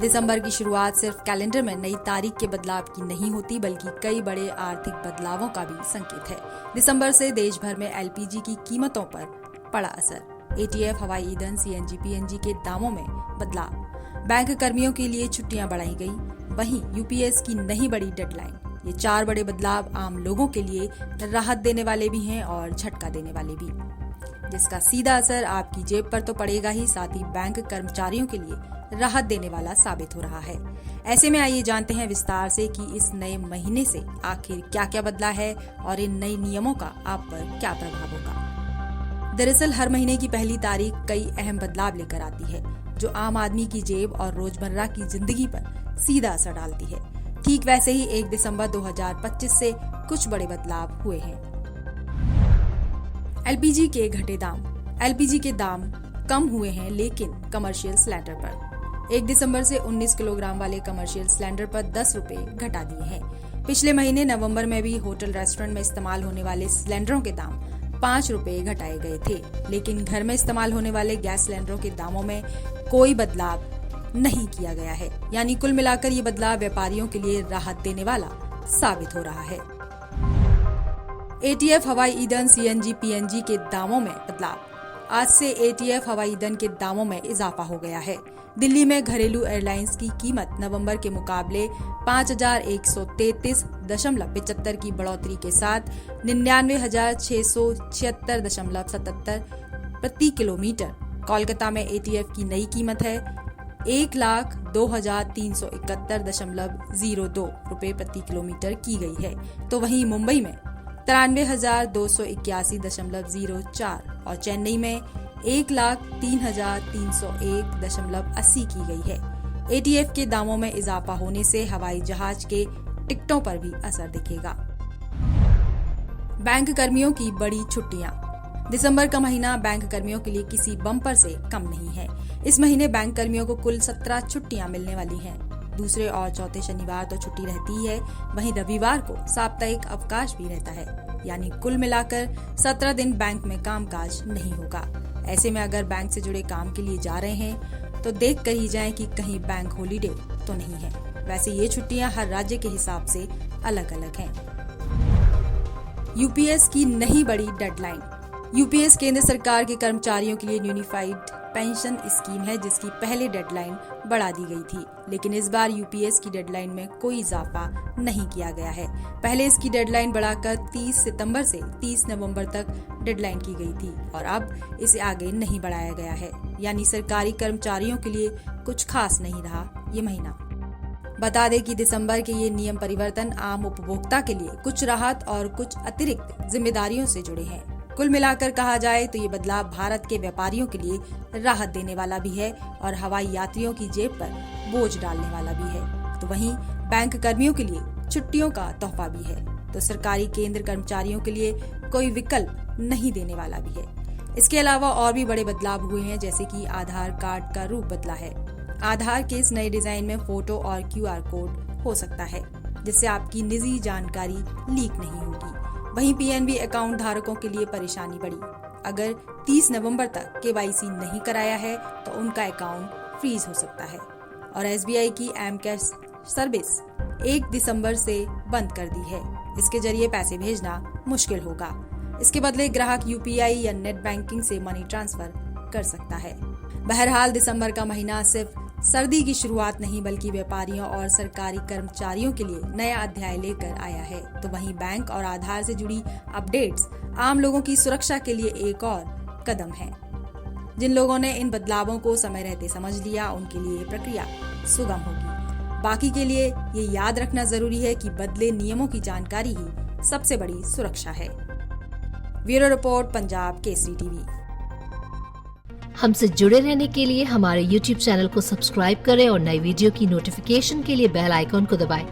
दिसंबर की शुरुआत सिर्फ कैलेंडर में नई तारीख के बदलाव की नहीं होती, बल्कि कई बड़े आर्थिक बदलावों का भी संकेत है। दिसंबर से देश भर में एलपीजी की कीमतों पर पड़ा असर। एटीएफ, हवाई ईंधन, सीएनजी, पीएनजी के दामों में बदलाव। बैंक कर्मियों के लिए छुट्टियां बढ़ाई गई। वहीं यूपीएस की नहीं बड़ी डेडलाइन। ये 4 बड़े बदलाव आम लोगों के लिए राहत देने वाले भी हैं और झटका देने वाले भी, जिसका सीधा असर आपकी जेब पर तो पड़ेगा ही, साथ ही बैंक कर्मचारियों के लिए राहत देने वाला साबित हो रहा है। ऐसे में आइए जानते हैं विस्तार से कि इस नए महीने से आखिर क्या क्या बदला है और इन नए नियमों का आप पर क्या प्रभाव होगा। दरअसल हर महीने की पहली तारीख कई अहम बदलाव लेकर आती है, जो आम आदमी की जेब और रोजमर्रा की जिंदगी पर सीधा असर डालती है। ठीक वैसे ही 1 दिसंबर 2025 से कुछ बड़े बदलाव हुए हैं। एलपीजी के घटे दाम। एलपीजी के दाम कम हुए हैं, लेकिन कमर्शियल सिलेंडर पर 1 दिसंबर से 19 किलोग्राम वाले कमर्शियल सिलेंडर पर 10 रुपए घटा दिए हैं। पिछले महीने नवंबर में भी होटल रेस्टोरेंट में इस्तेमाल होने वाले सिलेंडरों के दाम 5 रुपए घटाए गए थे, लेकिन घर में इस्तेमाल होने वाले गैस सिलेंडरों के दामों में कोई बदलाव नहीं किया गया है। यानी कुल मिलाकर ये बदलाव व्यापारियों के लिए राहत देने वाला साबित हो रहा है। एटीएफ, हवाई ईंधन, सीएनजी, पीएनजी के दामों में बदलाव। आज से एटीएफ, हवाई ईंधन के दामों में इजाफा हो गया है। दिल्ली में घरेलू एयरलाइंस की कीमत नवंबर के मुकाबले 5,133.75 की बढ़ोतरी के साथ 99,676.77 प्रति किलोमीटर। कोलकाता में एटीएफ की नई कीमत है 1,02,371.02 रुपए प्रति किलोमीटर की गई है, तो वहीं मुंबई में 93,281.04 और चेन्नई में 1,03,301.80 की गई है। एटीएफ के दामों में इजाफा होने से हवाई जहाज के टिकटों पर भी असर दिखेगा। बैंक कर्मियों की बड़ी छुट्टियां। दिसंबर का महीना बैंक कर्मियों के लिए किसी बम्पर से कम नहीं है। इस महीने बैंक कर्मियों को कुल 17 छुट्टियां मिलने वाली हैं। दूसरे और चौथे शनिवार तो छुट्टी रहती है, वहीं रविवार को साप्ताहिक अवकाश भी रहता है। यानी कुल मिलाकर 17 दिन बैंक में कामकाज नहीं होगा। ऐसे में अगर बैंक से जुड़े काम के लिए जा रहे हैं तो देख कर ही जाएं कि कहीं बैंक हॉलीडे तो नहीं है। वैसे ये छुट्टियां हर राज्य के हिसाब से अलग अलग हैं। यूपीएस की नहीं बड़ी डेडलाइन। यूपीएस केंद्र सरकार के कर्मचारियों के लिए यूनिफाइड पेंशन स्कीम है, जिसकी पहले डेडलाइन बढ़ा दी गई थी, लेकिन इस बार यूपीएस की डेडलाइन में कोई इजाफा नहीं किया गया है। पहले इसकी डेडलाइन बढ़ाकर 30 सितंबर से 30 नवंबर तक डेडलाइन की गई थी और अब इसे आगे नहीं बढ़ाया गया है। यानी सरकारी कर्मचारियों के लिए कुछ खास नहीं रहा ये महीना। बता दें कि दिसंबर के ये नियम परिवर्तन आम उपभोक्ता के लिए कुछ राहत और कुछ अतिरिक्त जिम्मेदारियों से जुड़े हैं। कुल मिलाकर कहा जाए तो ये बदलाव भारत के व्यापारियों के लिए राहत देने वाला भी है और हवाई यात्रियों की जेब पर बोझ डालने वाला भी है। तो वहीं बैंक कर्मियों के लिए छुट्टियों का तोहफा भी है, तो सरकारी केंद्र कर्मचारियों के लिए कोई विकल्प नहीं देने वाला भी है। इसके अलावा और भी बड़े बदलाव हुए हैं, जैसे कि आधार कार्ड का रूप बदला है। आधार के इस नए डिजाइन में फोटो और क्यूआर कोड हो सकता है, जिससे आपकी निजी जानकारी लीक नहीं होगी। वहीं पीएनबी अकाउंट धारकों के लिए परेशानी बढ़ी। अगर 30 नवंबर तक केवाईसी नहीं कराया है तो उनका अकाउंट फ्रीज हो सकता है। और एसबीआई की एम कैश सर्विस 1 दिसंबर से बंद कर दी है। इसके जरिए पैसे भेजना मुश्किल होगा। इसके बदले ग्राहक यूपीआई या नेट बैंकिंग से मनी ट्रांसफर कर सकता है। बहरहाल दिसंबर का महीना सिर्फ सर्दी की शुरुआत नहीं, बल्कि व्यापारियों और सरकारी कर्मचारियों के लिए नया अध्याय लेकर आया है। तो वहीं बैंक और आधार से जुड़ी अपडेट्स आम लोगों की सुरक्षा के लिए एक और कदम है। जिन लोगों ने इन बदलावों को समय रहते समझ लिया, उनके लिए प्रक्रिया सुगम होगी। बाकी के लिए ये याद रखना जरूरी है कि बदले नियमों की जानकारी ही सबसे बड़ी सुरक्षा है। Bureau report, Punjab Kesari TV. हमसे जुड़े रहने के लिए हमारे YouTube चैनल को सब्सक्राइब करें और नई वीडियो की नोटिफिकेशन के लिए बेल आइकॉन को दबाएं।